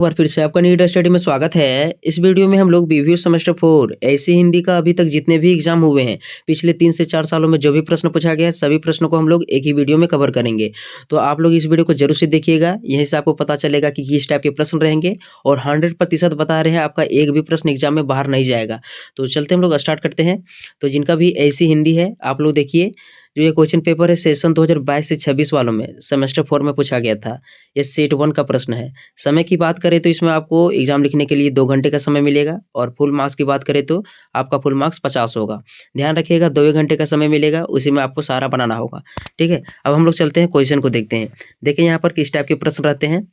एक बार फिर से आपका नीट स्टडी में स्वागत है। इस वीडियो में हम लोग बीवीएड सेमेस्टर 4 ऐसी हिंदी का अभी तक जितने भी एग्जाम हुए हैं, पिछले 3 से 4 सालों में जो भी प्रश्न पूछा गया है, सभी प्रश्नों को हम लोग एक ही वीडियो में कवर करेंगे। तो आप लोग इस वीडियो को जरूर से देखिएगा, यहीं से आपको पता चलेगा कि किस टाइप के प्रश्न रहेंगे और 100% बता रहे हैं आपका एक भी प्रश्न एग्जाम में बाहर नहीं जाएगा। तो चलते हम लोग स्टार्ट करते हैं। तो जिनका भी ऐसी हिंदी है, आप लोग देखिए, जो ये क्वेश्चन पेपर है सेशन 2022 से 26 वालों में सेमेस्टर 4 में पूछा गया था। ये सेट 1 का प्रश्न है। समय की बात करें तो इसमें आपको एग्जाम लिखने के लिए 2 घंटे का समय मिलेगा और फुल मार्क्स की बात करें तो आपका फुल मार्क्स 50 होगा। ध्यान रखिएगा 2 घंटे का समय मिलेगा, उसी में आपको सारा बनाना होगा। ठीक है, अब हम लोग चलते हैं क्वेश्चन को देखते हैं। देखिए यहाँ पर किस टाइप के प्रश्न रहते हैं।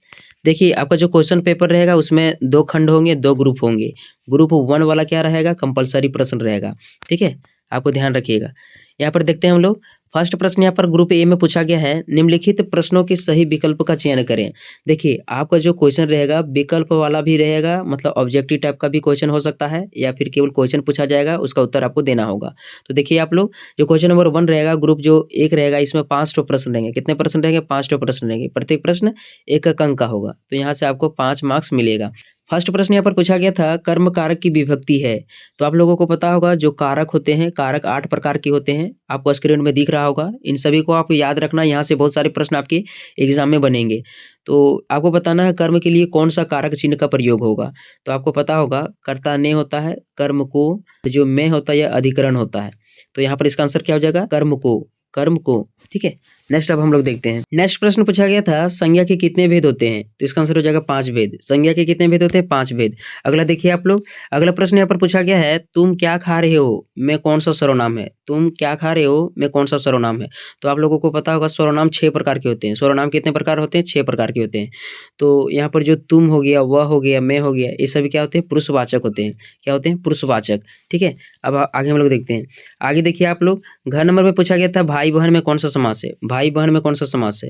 देखिए आपका जो क्वेश्चन पेपर रहेगा उसमें 2 खंड होंगे, 2 ग्रुप होंगे। ग्रुप 1 वाला क्या रहेगा, कंपल्सरी प्रश्न रहेगा। ठीक है, आपको ध्यान रखिएगा। यहाँ पर देखते हैं हम लोग, फर्स्ट प्रश्न यहाँ पर ग्रुप ए में पूछा गया है, निम्नलिखित प्रश्नों के सही विकल्प का चयन करें। देखिए आपका जो क्वेश्चन रहेगा विकल्प वाला भी रहेगा, मतलब ऑब्जेक्टिव टाइप का भी क्वेश्चन हो सकता है या फिर केवल क्वेश्चन पूछा जाएगा, उसका उत्तर आपको देना होगा। तो देखिए आप लोग, जो क्वेश्चन नंबर 1 रहेगा, ग्रुप जो 1 रहेगा, इसमें 5 ठो प्रश्न रहेंगे। कितने प्रश्न रहेंगे? 5 ठो प्रश्न रहेंगे। प्रत्येक प्रश्न 1 अंक का होगा, तो यहाँ से आपको 5 मार्क्स मिलेगा। फर्स्ट प्रश्न यहाँ पर पूछा गया था, कर्म कारक की विभक्ति है। तो आप लोगों को पता होगा जो कारक होते हैं, कारक 8 प्रकार के होते हैं, आपको स्क्रीन में दिख रहा होगा। इन सभी को आपको याद रखना, यहाँ से बहुत सारे प्रश्न आपके एग्जाम में बनेंगे। तो आपको बताना है कर्म के लिए कौन सा कारक चिन्ह का प्रयोग होगा। तो आपको पता होगा कर्ता ने होता है, कर्म को, जो में होता है या अधिकरण होता है। तो यहाँ पर इसका आंसर क्या हो जाएगा? कर्म को, कर्म को। ठीक है, नेक्स्ट अब हम लोग देखते हैं। नेक्स्ट प्रश्न पूछा गया था, संज्ञा के कितने भेद होते हैं? तो इसका आंसर हो जाएगा 5 भेद। संज्ञा के कितने भेद होते हैं? 5 भेद। अगला देखिए आप लोग, अगला प्रश्न यहाँ पर पूछा गया है, तुम क्या खा रहे हो में कौन सा सर्वनाम है? तुम क्या खा रहे हो में कौन सा सर्वनाम है? तो आप लोगों को पता होगा सर्वनाम 6 प्रकार के होते हैं। सर्वनाम कितने प्रकार होते हैं? 6 प्रकार के होते हैं। तो यहाँ पर जो तुम हो गया, वह हो गया, मैं हो गया, ये सभी क्या होते हैं? पुरुषवाचक होते हैं। क्या होते हैं? पुरुषवाचक। ठीक है, अब आगे हम लोग देखते हैं। आगे देखिए आप लोग, घर नंबर में पूछा गया था, भाई बहन में कौन सा समास है? भाई बहन में कौन सा समास है?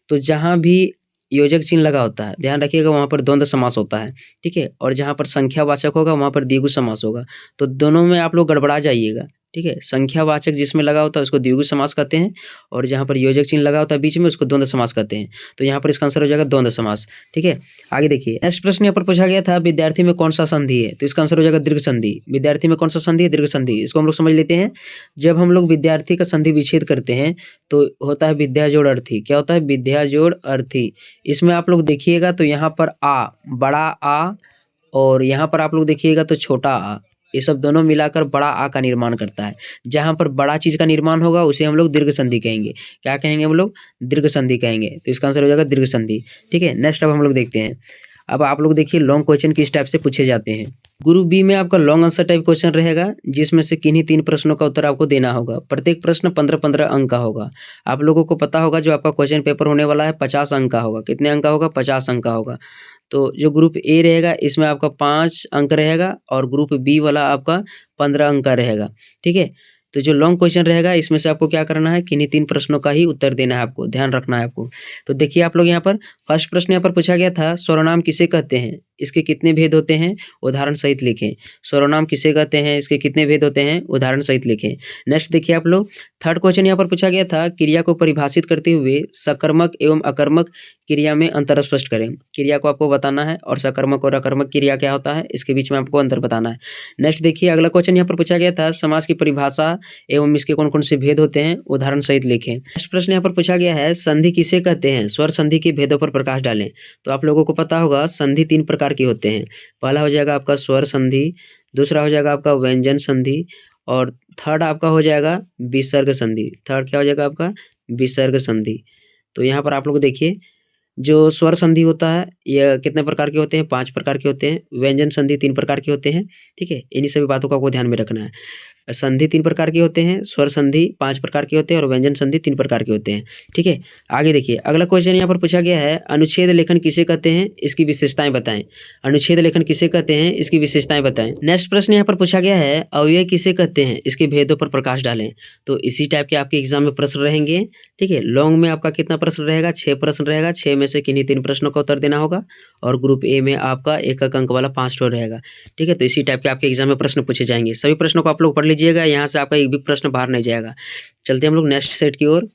तो जहां भी योजक चिन्ह लगा होता है, ध्यान रखिएगा, वहां पर द्वंद्व समास होता है। ठीक है, और जहां पर संख्यावाचक होगा वहां पर द्विगु समास होगा। तो दोनों में आप लोग गड़बड़ा जाइएगा। ठीक है, संख्यावाचक जिसमें लगा होता है उसको द्विगु समास कहते हैं, और जहां पर योजक चिन्ह लगा होता है बीच में उसको द्वंद्व समास कहते हैं। तो यहाँ पर इसका आंसर हो जाएगा द्वंद्व समास। ठीक है, आगे देखिए, नेक्स्ट प्रश्न यहाँ पर पूछा गया था, विद्यार्थी में कौन सा संधि है? तो इसका आंसर हो जाएगा दीर्घ संधि। विद्यार्थी में कौन सा संधि है? दीर्घ संधि। इसको हम लोग समझ लेते हैं। जब हम लोग विद्यार्थी का संधि विच्छेद करते हैं तो होता है विद्या जोड़ अर्थी। क्या होता है? विद्या जोड़ अर्थी। इसमें आप लोग देखिएगा तो यहाँ पर आ, बड़ा आ, और यहाँ पर आप लोग देखिएगा तो छोटा आ, ये सब दोनों मिलाकर बड़ा आ का निर्माण करता है। जहाँ पर बड़ा चीज का निर्माण होगा उसे हम लोग दीर्घ संधि कहेंगे। क्या कहेंगे हम लोग? दीर्घ संधि कहेंगे। तो इसका आंसर हो जाएगा दीर्घ संधि। ठीक है, नेक्स्ट अब हम लोग देखते हैं। अब आप लोग देखिए लॉन्ग क्वेश्चन किस टाइप से पूछे जाते हैं। ग्रुप बी में आपका लॉन्ग आंसर टाइप क्वेश्चन रहेगा, जिसमें से किन्हीं 3 प्रश्नों का उत्तर आपको देना होगा। प्रत्येक प्रश्न 15-15 अंक का होगा। आप लोगों को पता होगा जो आपका क्वेश्चन पेपर होने वाला है 50 अंक का होगा। कितने अंक का होगा? 50 अंक का होगा। तो जो ग्रुप ए रहेगा इसमें आपका 5 अंक रहेगा और ग्रुप बी वाला आपका 15 अंक का रहेगा। ठीक है, तो जो लॉन्ग क्वेश्चन रहेगा इसमें से आपको क्या करना है, किन्हीं 3 प्रश्नों का ही उत्तर देना है, आपको ध्यान रखना है आपको। तो देखिए आप लोग यहाँ पर फर्स्ट प्रश्न यहाँ पर पूछा गया था, सर्वनाम किसे कहते हैं? इसके कितने भेद होते हैं? उदाहरण सहित लिखें। सर्वनाम किसे कहते हैं? इसके कितने भेद होते हैं? उदाहरण सहित लिखें। नेक्स्ट देखिए आप लोग, थर्ड क्वेश्चन यहाँ पर पूछा गया था, क्रिया को परिभाषित करते हुए सकर्मक एवं अकर्मक क्रिया में अंतर स्पष्ट करें। क्रिया को आपको बताना है और सकर्मक और अकर्मक क्रिया क्या होता है इसके बीच में आपको अंतर बताना है। नेक्स्ट देखिए अगला क्वेश्चन यहाँ पर पूछा गया था, समास की परिभाषा एवं इसके कौन कौन से भेद होते हैं? उदाहरण सहित लिखें। नेक्स्ट प्रश्न यहाँ पर पूछा गया है, संधि किसे कहते हैं? स्वर संधि के भेदों पर प्रकाश डालें। तो आप लोगों को पता होगा संधि 3 प्रकार के होते हैं। पहला हो जाएगा आपका स्वर संधि, दूसरा हो जाएगा आपका व्यंजन संधि, और थर्ड आपका हो जाएगा विसर्ग संधि। थर्ड क्या हो जाएगा आपका? विसर्ग संधि। तो यहाँ पर आप लोग देखिए, जो स्वर संधि होता है यह कितने प्रकार के होते हैं? 5 प्रकार के होते हैं। व्यंजन संधि 3 प्रकार के होते हैं। ठीक है, इन्हीं सभी बातों को आपको ध्यान में रखना है। संधि 3 प्रकार के होते हैं, स्वर संधि 5 प्रकार के होते हैं और व्यंजन संधि 3 प्रकार के होते हैं। ठीक है, आगे देखिए अगला क्वेश्चन यहाँ पर पूछा गया है, अनुच्छेद लेखन किसे कहते हैं? इसकी विशेषताएं बताएं। अनुच्छेद लेखन किसे कहते हैं? इसकी विशेषताएं बताएं। नेक्स्ट प्रश्न यहाँ पर पूछा गया है, अव्यय किसे कहते हैं? इसके भेदों पर प्रकाश डालें। तो इसी टाइप के आपके एग्जाम में प्रश्न रहेंगे। ठीक है, लॉन्ग में आपका कितना प्रश्न रहेगा? 6 प्रश्न रहेगा। 6 में से किन्हीं 3 प्रश्नों का उत्तर देना होगा, और ग्रुप ए में आपका 1 अंक वाला 5 ठो रहेगा। ठीक है, तो इसी टाइप के आपके एग्जाम में प्रश्न पूछे जाएंगे। सभी प्रश्नों को आप लोग पढ़ लीजिएगा, यहाँ से आपका एक भी प्रश्न बाहर नहीं जाएगा। चलते हम लोग नेक्स्ट सेट की ओर।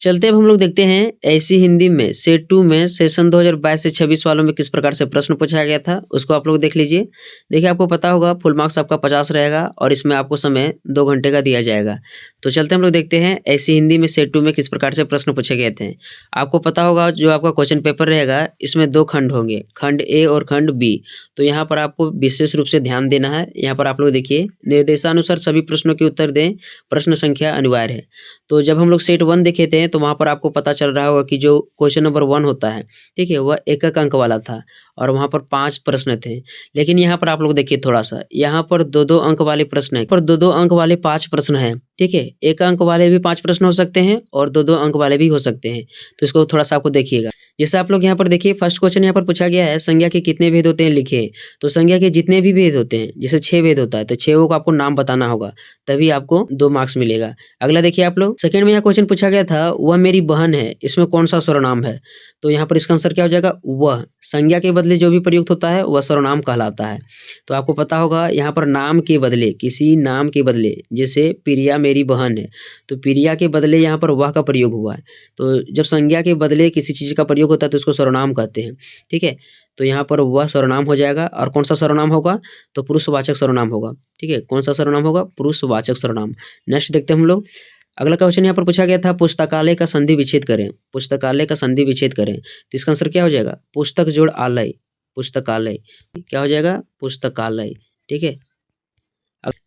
चलते अब हम लोग देखते हैं ऐसी हिंदी में सेट 2 में सेशन 2022 से 26 वालों में किस प्रकार से प्रश्न पूछा गया था, उसको आप लोग देख लीजिए। देखिए आपको पता होगा फुल मार्क्स आपका 50 रहेगा और इसमें आपको समय 2 घंटे का दिया जाएगा। तो चलते हम लोग देखते हैं ऐसी हिंदी में सेट 2 में किस प्रकार से प्रश्न पूछे गए थे। आपको पता होगा जो आपका क्वेश्चन पेपर रहेगा इसमें 2 खंड होंगे, खंड ए और खंड बी। तो यहाँ पर आपको विशेष रूप से ध्यान देना है। यहाँ पर आप लोग देखिए निर्देशानुसार सभी प्रश्नों के उत्तर दें, प्रश्न संख्या अनिवार्य है। तो जब हम लोग सेट 1 देखे थे तो वहाँ पर आपको पता चल रहा होगा कि जो क्वेश्चन नंबर 1 होता है, ठीक है, वह 1-1 अंक वाला था और वहाँ पर 5 प्रश्न थे। लेकिन यहाँ पर आप लोग देखिए थोड़ा-सा, यहाँ पर 2-2 अंक वाले प्रश्न हैं, पर 2-2 अंक वाले 5 प्रश्न हैं, ठीक है? 1 अंक वाले भी 5 प्रश्न हो सकते हैं और 2-2 अंक वाले भी हो सकते हैं। तो इसको थोड़ा-सा आपको देखिएगा। जैसे आप लोग यहाँ पर देखिए फर्स्ट क्वेश्चन यहाँ पर पूछा गया है संज्ञा के कितने भेद होते हैं लिखिए। तो संज्ञा के जितने भी भेद होते हैं, जैसे 6 भेद होता है तो 6 को आपको नाम बताना होगा, तभी आपको 2 मार्क्स मिलेगा। अगला देखिए आप लोग, सेकंड में यहाँ क्वेश्चन पूछा गया था वह मेरी बहन है, इसमें कौन-सा सर्वनाम है? तो यहाँ पर इसका आंसर क्या हो जाएगा? वह। संज्ञा के बदले जो भी प्रयुक्त होता है वह सर्वनाम कहलाता है। तो आपको पता होगा यहाँ पर नाम के बदले, किसी नाम के बदले, जैसे प्रिया मेरी बहन है, तो प्रिया के बदले यहाँ पर वह का प्रयोग हुआ है। तो जब संज्ञा के बदले किसी चीज़ का प्रयोग होता है तो उसको सर्वनाम कहते हैं, ठीक है? तो यहाँ पर वह सर्वनाम हो जाएगा और कौन-सा सर्वनाम होगा? तो पुरुषवाचक सर्वनाम होगा, ठीक है? कौन-सा सर्वनाम होगा? पुरुषवाचक सर्वनाम। नेक्स्ट देखते हैं हम लोग। अगला क्वेश्चन यहाँ पर पूछा गया था पुस्तकालय का संधि विच्छेद करें। पुस्तकालय का संधि विच्छेद करें। तो इसका आंसर क्या हो जाएगा? पुस्तक जोड़ आलय, पुस्तकालय। क्या हो जाएगा? पुस्तकालय, ठीक है?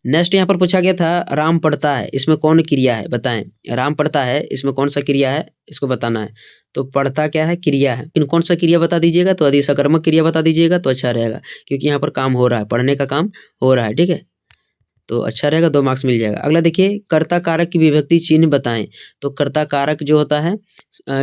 नेक्स्ट यहाँ पर पूछा गया था राम पढ़ता है, इसमें कौन क्रिया है बताएं। राम पढ़ता है, इसमें कौन सा क्रिया है इसको बताना है। तो पढ़ता क्या है? क्रिया है, लेकिन कौन सा क्रिया बता दीजिएगा तो यदि सकर्मक क्रिया बता दीजिएगा तो अच्छा रहेगा, क्योंकि यहाँ पर काम हो रहा है, पढ़ने का काम हो रहा है, ठीक है? तो अच्छा रहेगा, 2 मार्क्स मिल जाएगा। अगला देखिए कर्ता कारक की विभक्ति चिन्ह बताएं। तो कर्ता कारक जो होता है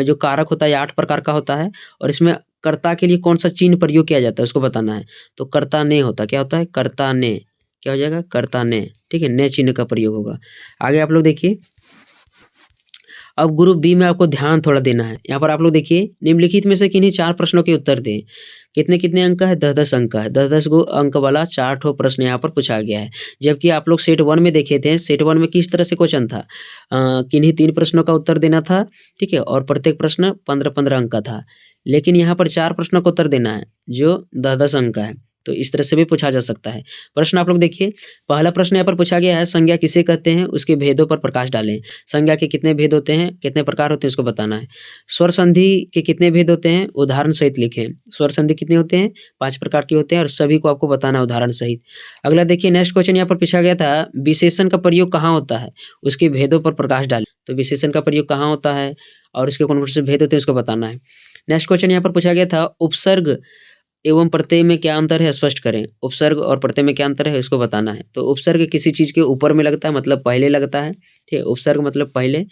जो कारक होता है 8 प्रकार का होता है और इसमें कर्ता के लिए कौन सा चिन्ह प्रयोग किया जाता है उसको बताना है। तो कर्ता ने होता है, क्या होता है? कर्ता ने। क्या हो जाएगा? कर्ता ने, ठीक है? ने चिन्ह का प्रयोग होगा। आगे आप लोग देखिए, अब ग्रुप बी में आपको ध्यान थोड़ा देना है। यहाँ पर आप लोग देखिए निम्नलिखित में से किन्हीं 4 प्रश्नों के उत्तर दें। कितने-कितने अंक का है? 10-10 अंक का है। 10-10 गो अंक वाला 4 ठो प्रश्न यहाँ पर पूछा गया है। जबकि आप लोग सेट 1 में देखे थे, सेट 1 में किस तरह से क्वेश्चन था? किन्हीं 3 प्रश्नों का उत्तर देना था, ठीक है? और प्रत्येक प्रश्न 15-15 अंक का था। लेकिन यहाँ पर 4 प्रश्नों का उत्तर देना है, जो 10-10 अंक का है। तो इस तरह से भी पूछा जा सकता है। प्रश्न आप लोग देखिए, पहला प्रश्न यहाँ पर पूछा गया है संज्ञा किसे कहते हैं? उसके भेदों पर प्रकाश डालें। संज्ञा के कितने भेद होते हैं? कितने प्रकार होते हैं? उसको बताना है। स्वर संधि के कितने भेद होते हैं? उदाहरण सहित लिखें। स्वर संधि कितने होते हैं? 5 प्रकार के होते हैं और सभी को आपको बताना है उदाहरण सहित। अगला देखिए नेक्स्ट क्वेश्चन यहाँ पर पूछा गया था विशेषण का प्रयोग कहाँ होता है? उसके भेदों पर प्रकाश डालें। तो विशेषण का प्रयोग कहाँ होता है और उसके कौन-कौन से भेद होते हैं उसको बताना है। नेक्स्ट क्वेश्चन यहाँ पर पूछा गया था उपसर्ग एवं प्रत्यय में क्या अंतर है स्पष्ट करें। उपसर्ग और प्रत्यय में क्या अंतर है इसको बताना है। तो उपसर्ग किसी चीज़ के ऊपर में लगता है मतलब पहले लगता है, ठीक है? उपसर्ग मतलब पहले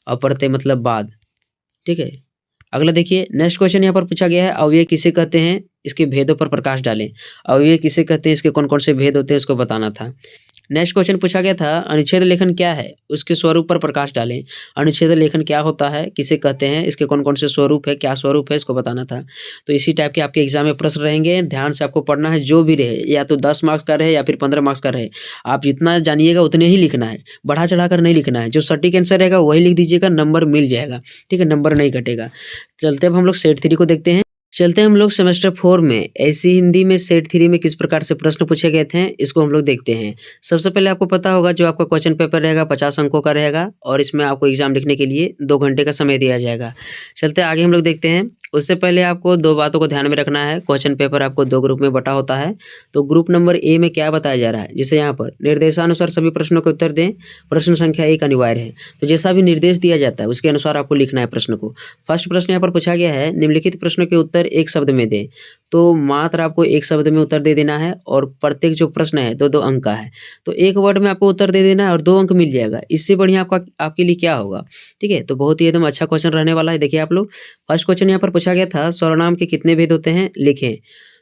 और प्रत्यय मतलब बाद, ठीक है? अगला देखिए नेक्स्ट क्वेश्चन यहाँ पर पूछा गया है अव्यय किसे कहते हैं? इसके भेदों पर प्रकाश डालें। अव्यय किसे कहते हैं? इसके कौन-कौन से भेद होते हैं उसको बताना था। नेक्स्ट क्वेश्चन पूछा गया था अनुच्छेद लेखन क्या है? उसके स्वरूप पर प्रकाश डालें। अनुच्छेद लेखन क्या होता है? किसे कहते हैं? इसके कौन-कौन से स्वरूप है? क्या स्वरूप है? इसको बताना था। तो इसी टाइप के आपके एग्जाम में प्रश्न रहेंगे, ध्यान से आपको पढ़ना है, जो भी रहे, या तो 10 मार्क्स का रहे या फिर 15 मार्क्स का रहे। आप जितना जानिएगा उतने ही लिखना है, बढ़ा-चढ़ा कर नहीं लिखना है। जो सटीक आंसर रहेगा वही लिख दीजिएगा, नंबर मिल जाएगा, ठीक है? नंबर नहीं कटेगा। चलते अब हम लोग सेट 3 को देखते हैं। चलते हैं हम लोग सेमेस्टर 4 में ऐसी हिंदी में सेट 3 में किस प्रकार से प्रश्न पूछे गए थे इसको हम लोग देखते हैं। सबसे पहले आपको पता होगा जो आपका क्वेश्चन पेपर रहेगा 50 अंकों का रहेगा और इसमें आपको एग्जाम लिखने के लिए 2 घंटे का समय दिया जाएगा। चलते आगे हम लोग देखते हैं। उससे पहले आपको 2 बातों को ध्यान में रखना है। क्वेश्चन पेपर आपको 2 ग्रुप में बँटा होता है। तो ग्रुप नंबर ए में क्या बताया जा रहा है, जैसे यहाँ पर निर्देशानुसार सभी प्रश्नों के उत्तर दें, प्रश्न संख्या 1 अनिवार्य है। तो जैसा भी निर्देश दिया जाता है उसके अनुसार आपको लिखना है प्रश्न को। फर्स्ट प्रश्न यहाँ पर पूछा गया है निम्नलिखित प्रश्नों के उत्तर 1 शब्द में दें। तो मात्र आपको 1 शब्द में उत्तर दे देना है और प्रत्येक जो प्रश्न है 2-2 अंक का है। तो 1 वर्ड में आपको उत्तर दे देना है और 2 अंक मिल जाएगा। इससे बढ़िया आपके लिए क्या होगा, ठीक है? तो बहुत ही एकदम अच्छा क्वेश्चन रहने वाला है। देखिए आप लोग फर्स्ट क्वेश्चन यहाँ पर पूछा गया था सर्वनाम के कितने भेद होते हैं लिखें।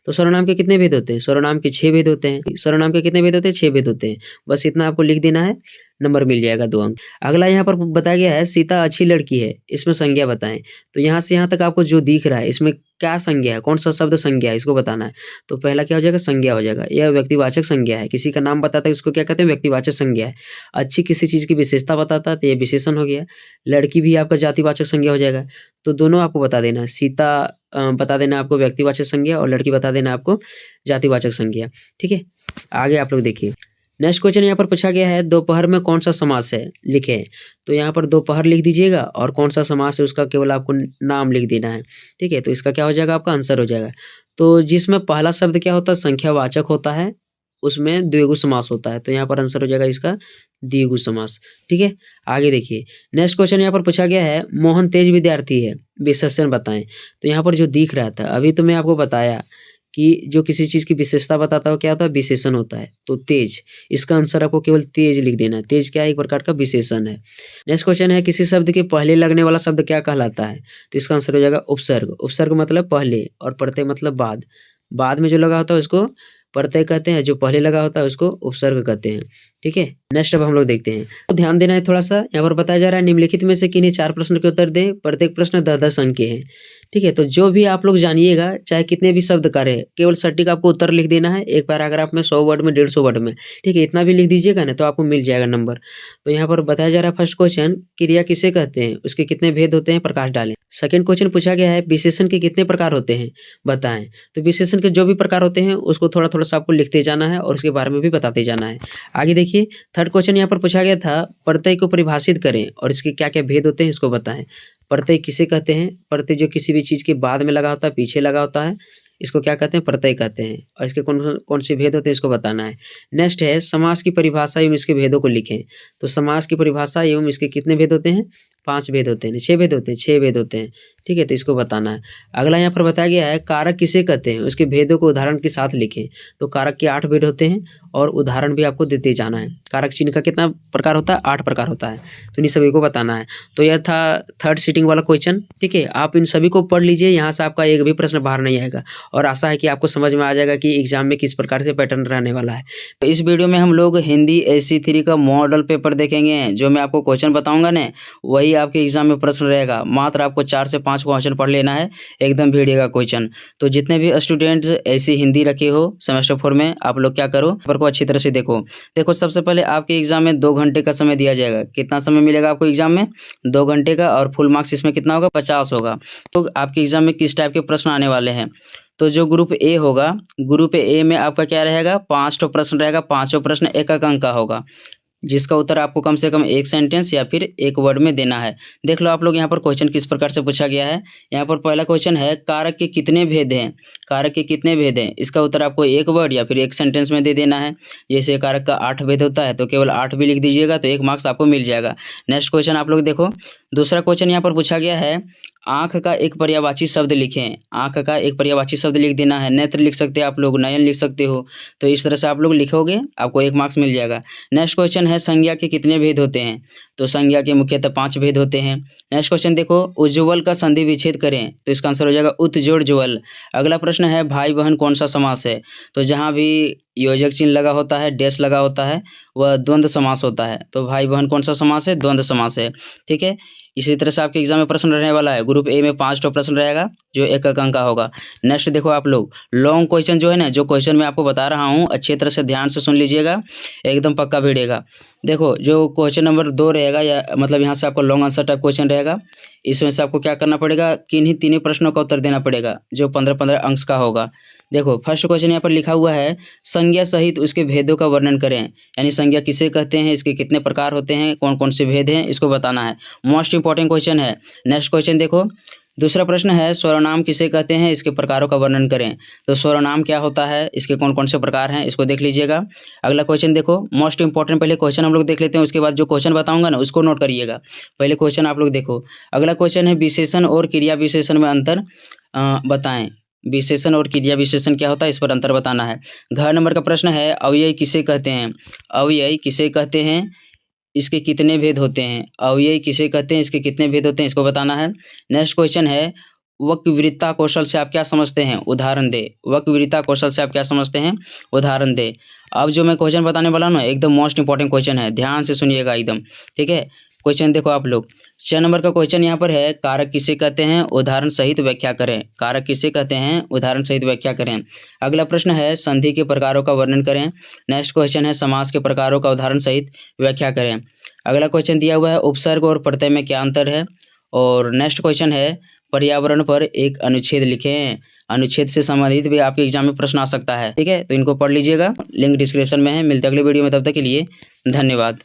तो सर्वनाम के कितने भेद होते हैं? सर्वनाम के 6 भेद होते हैं। सर्वनाम के कितने भेद होते हैं? 6 भेद होते हैं। बस इतना आपको लिख देना है। नंबर मिल जाएगा 2 अंक। अगला यहाँ पर बताया गया है सीता अच्छी लड़की है, इसमें संज्ञा बताएँ। तो यहाँ से यहाँ तक आपको जो दिख रहा है इसमें क्या संज्ञा है, कौन-सा शब्द संज्ञा है इसको बताना है। तो पहला क्या हो जाएगा संज्ञा हो जाएगा। यह व्यक्तिवाचक संज्ञा है, किसी का नाम बताता है उसको क्या कहते हैं व्यक्तिवाचक संज्ञा है। अच्छी किसी चीज़ की विशेषता बताता है तो ये विशेषण हो गया। लड़की भी आपका जातिवाचक संज्ञा हो जाएगा। तो दोनों आपको बता देना है। सीता बता देना है आपको व्यक्तिवाचक संज्ञा और लड़की बता देना है आपको जातिवाचक संज्ञा। ठीक है? आगे आप लोग देखिए। नेक्स्ट क्वेश्चन यहाँ पर पूछा गया है दोपहर में कौन-सा समास है लिखें। तो यहाँ पर दोपहर लिख दीजिएगा और कौन-सा समास है उसका केवल आपको नाम लिख देना है। ठीक है? तो इसका क्या हो जाएगा आपका आंसर हो जाएगा। तो जिसमें पहला शब्द क्या होता है संख्यावाचक होता है, उसमें द्विगु समास होता है। तो यहाँ पर आंसर हो जाएगा इसका द्विगु समास। ठीक है? आगे देखिए। नेक्स्ट क्वेश्चन यहाँ पर पूछा गया है मोहन तेज विद्यार्थी है, विशेषण बताएँ। तो यहाँ पर जो दिख रहा था अभी तो मैं आपको बताया कि जो किसी चीज़ की विशेषता बताता है क्या होता है विशेषण होता है। तो तेज, इसका आंसर आपको केवल तेज लिख देना है। तेज क्या है एक प्रकार का विशेषण है। नेक्स्ट क्वेश्चन है किसी शब्द के पहले लगने वाला शब्द क्या कहलाता है? तो इसका आंसर हो जाएगा उपसर्ग। उपसर्ग मतलब पहले और प्रत्यय मतलब बाद। बाद में जो लगा होता है उसको प्रत्यय कहते हैं, जो पहले लगा होता है उसको उपसर्ग कहते हैं। ठीक है? नेक्स्ट अब हम लोग देखते हैं। तो ध्यान देना है थोड़ा-सा, यहाँ पर बताया जा रहा है निम्नलिखित में से किन्हीं 4 प्रश्नों के उत्तर दें। प्रत्येक प्रश्न 10-10 अंक के हैं। ठीक है? तो जो भी आप लोग जानिएगा, चाहे कितने भी शब्द का रहे, केवल सटीक आपको उत्तर लिख देना है। एक पैराग्राफ में 100 वर्ड में 150 वर्ड में। ठीक है? इतना भी लिख दीजिएगा ना तो आपको मिल जाएगा नंबर। तो यहाँ पर बताया जा रहा है फर्स्ट क्वेश्चन क्रिया किसे कहते हैं? उसके कितने भेद होते हैं? प्रकाश डालें। सेकंड क्वेश्चन पूछा गया है विशेषण के कितने प्रकार होते हैं? बताएँ। तो विशेषण के जो भी प्रकार होते हैं उसको थोड़ा-थोड़ा सा आपको लिखते जाना है और उसके बारे में भी बताते जाना है। आगे देखिए थर्ड क्वेश्चन यहाँ पर पूछा गया था प्रत्यय को परिभाषित करें और इसके क्या-क्या भेद होते हैं इसको बताएँ। प्रत्यय किसे कहते हैं? प्रत्यय जो किसी भी चीज़ के बाद में लगा होता है, पीछे लगा होता है, इसको क्या कहते हैं? प्रत्यय कहते हैं और इसके कौन से भेद होते हैं इसको बताना है। नेक्स्ट है समास की परिभाषा एवं इसके भेदों को लिखें। तो समास की परिभाषा एवं इसके कितने भेद होते हैं? 5 भेद होते हैं, 6 भेद होते हैं, 6 भेद होते हैं। ठीक है? तो इसको बताना है। अगला यहाँ पर बताया गया है कारक किसे कहते हैं? उसके भेदों को उदाहरण के साथ लिखें। तो कारक के 8 भेद होते हैं और उदाहरण भी आपको देते जाना है। कारक चिन्ह का कितना प्रकार होता है? 8 प्रकार होता है। तो इन सभी को बताना है। तो यह था थर्ड सीटिंग वाला क्वेश्चन। ठीक है? आप इन सभी को पढ़ लीजिए, यहाँ से आपका एक भी प्रश्न बाहर नहीं आएगा और आशा है कि आपको समझ में आ जाएगा कि एग्जाम में किस प्रकार से पैटर्न रहने वाला है। तो इस वीडियो में हम लोग हिंदी AC3 का मॉडल पेपर देखेंगे। जो मैं आपको क्वेश्चन बताऊंगा ना वही आपके एग्जाम में प्रश्न रहेगा। मात्र आपको 4 से 5 क्वेश्चन पढ़ लेना है, एकदम भिड़िएगा क्वेश्चन। तो जितने भी स्टूडेंट्स ऐसी हिंदी रखे हो सेमेस्टर 4 में आप लोग क्या करो पेपर को अच्छी तरह से देखो सबसे पहले आपके एग्जाम में 2 घंटे का समय दिया जाएगा। कितना समय मिलेगा आपको एग्जाम में? 2 घंटे का और फुल मार्क्स इसमें कितना होगा? 50 होगा। तो आपके एग्जाम में किस टाइप के प्रश्न आने वाले हैं? तो जो ग्रुप ए होगा, ग्रुप ए में आपका क्या रहेगा? 5 ठो प्रश्न रहेगा, पाँचों प्रश्न 1-1 अंक का होगा, जिसका उत्तर आपको कम से कम 1 सेंटेंस या फिर 1 वर्ड में देना है। देख लो आप लोग यहाँ पर क्वेश्चन किस प्रकार से पूछा गया है। यहाँ पर पहला क्वेश्चन है कारक के कितने भेद हैं? कारक के कितने भेद हैं? इसका उत्तर आपको 1 वर्ड या फिर 1 सेंटेंस में दे देना है। जैसे कारक का 8 भेद होता है तो केवल 8 भी लिख दीजिएगा तो 1 मार्क्स आपको मिल जाएगा। नेक्स्ट क्वेश्चन आप लोग देखो, दूसरा क्वेश्चन यहाँ पर पूछा गया है आँख का एक पर्यायवाची शब्द लिखें। आँख का एक पर्यायवाची शब्द लिख देना है। नेत्र लिख सकते हैं आप लोग, नयन लिख सकते हो। तो इस तरह से आप लोग लिखोगे आपको 1 मार्क्स मिल जाएगा। नेक्स्ट क्वेश्चन है संज्ञा के कितने भेद होते हैं? तो संज्ञा के मुख्यतः 5 भेद होते हैं। नेक्स्ट क्वेश्चन देखो उज्ज्वल का संधि विच्छेद करें। तो इसका आंसर हो जाएगा उत्जोड़-ज्वल। अगला प्रश्न है भाई बहन कौन सा समास है? तो जहाँ भी योजक चिन्ह लगा होता है, डैश लगा होता है, वह द्वंद्व समास होता है। तो भाई बहन कौन सा समास है? द्वंद्व समास है। ठीक है? इसी तरह से आपके एग्जाम में प्रश्न रहने वाला है। ग्रुप ए में 5 ठो प्रश्न रहेगा जो 1-1 अंक का होगा। नेक्स्ट देखो आप लोग लॉन्ग क्वेश्चन जो है ना, जो क्वेश्चन मैं आपको बता रहा हूँ अच्छी तरह से ध्यान से सुन लीजिएगा, एकदम पक्का भिड़ेगा। देखो जो क्वेश्चन नंबर 2 रहेगा या मतलब यहाँ से आपको लॉन्ग आंसर टाइप क्वेश्चन रहेगा। इसमें से आपको क्या करना पड़ेगा? किन्हीं तीनों प्रश्नों का उत्तर देना पड़ेगा जो 15-15 अंक का होगा। देखो फर्स्ट क्वेश्चन यहाँ पर लिखा हुआ है संज्ञा सहित उसके भेदों का वर्णन करें। यानी संज्ञा किसे कहते हैं, इसके कितने प्रकार होते हैं, कौन कौन से भेद हैं, इसको बताना है। मोस्ट इंपॉर्टेंट क्वेश्चन है। नेक्स्ट क्वेश्चन देखो, दूसरा प्रश्न है स्वरनाम किसे कहते हैं, इसके प्रकारों का वर्णन करें। तो स्वरनाम क्या होता है, इसके कौन कौन से प्रकार हैं, इसको देख लीजिएगा। अगला क्वेश्चन देखो मोस्ट इंपॉर्टेंट, पहले क्वेश्चन हम लोग देख लेते हैं, उसके बाद जो क्वेश्चन बताऊंगा ना उसको नोट करिएगा। पहले क्वेश्चन आप लोग देखो। अगला क्वेश्चन है विशेषण और क्रिया विशेषण में अंतर बताएं। विशेषण और क्रिया विशेषण क्या होता है, इस पर अंतर बताना है। घ नंबर का प्रश्न है अव्यय किसे कहते हैं। अव्यय किसे कहते हैं, इसके कितने भेद होते हैं। अव्यय किसे कहते हैं, इसके कितने भेद होते हैं, इसको बताना है। नेक्स्ट क्वेश्चन है वक्तृता कौशल से आप क्या समझते हैं, उदाहरण दे। वक्तृता कौशल से आप क्या समझते हैं, उदाहरण दे। अब जो मैं क्वेश्चन बताने वाला हूँ ना, एकदम मोस्ट इंपॉर्टेंट क्वेश्चन है, ध्यान से सुनिएगा एकदम, ठीक है। क्वेश्चन देखो आप लोग, 6 नंबर का क्वेश्चन यहाँ पर है, कारक किसे कहते हैं, उदाहरण सहित व्याख्या करें। कारक किसे कहते हैं, उदाहरण सहित व्याख्या करें। अगला प्रश्न है, संधि के प्रकारों का वर्णन करें। नेक्स्ट क्वेश्चन है, समास के प्रकारों का उदाहरण सहित व्याख्या करें। अगला क्वेश्चन दिया हुआ है, उपसर्ग और प्रत्यय में क्या अंतर है। और नेक्स्ट क्वेश्चन है, पर्यावरण पर एक अनुच्छेद लिखें। अनुच्छेद से संबंधित भी आपके एग्जाम में प्रश्न आ सकता है, ठीक है। तो इनको पढ़ लीजिएगा, लिंक डिस्क्रिप्शन में है। मिलते अगले वीडियो में, तब तक के लिए धन्यवाद।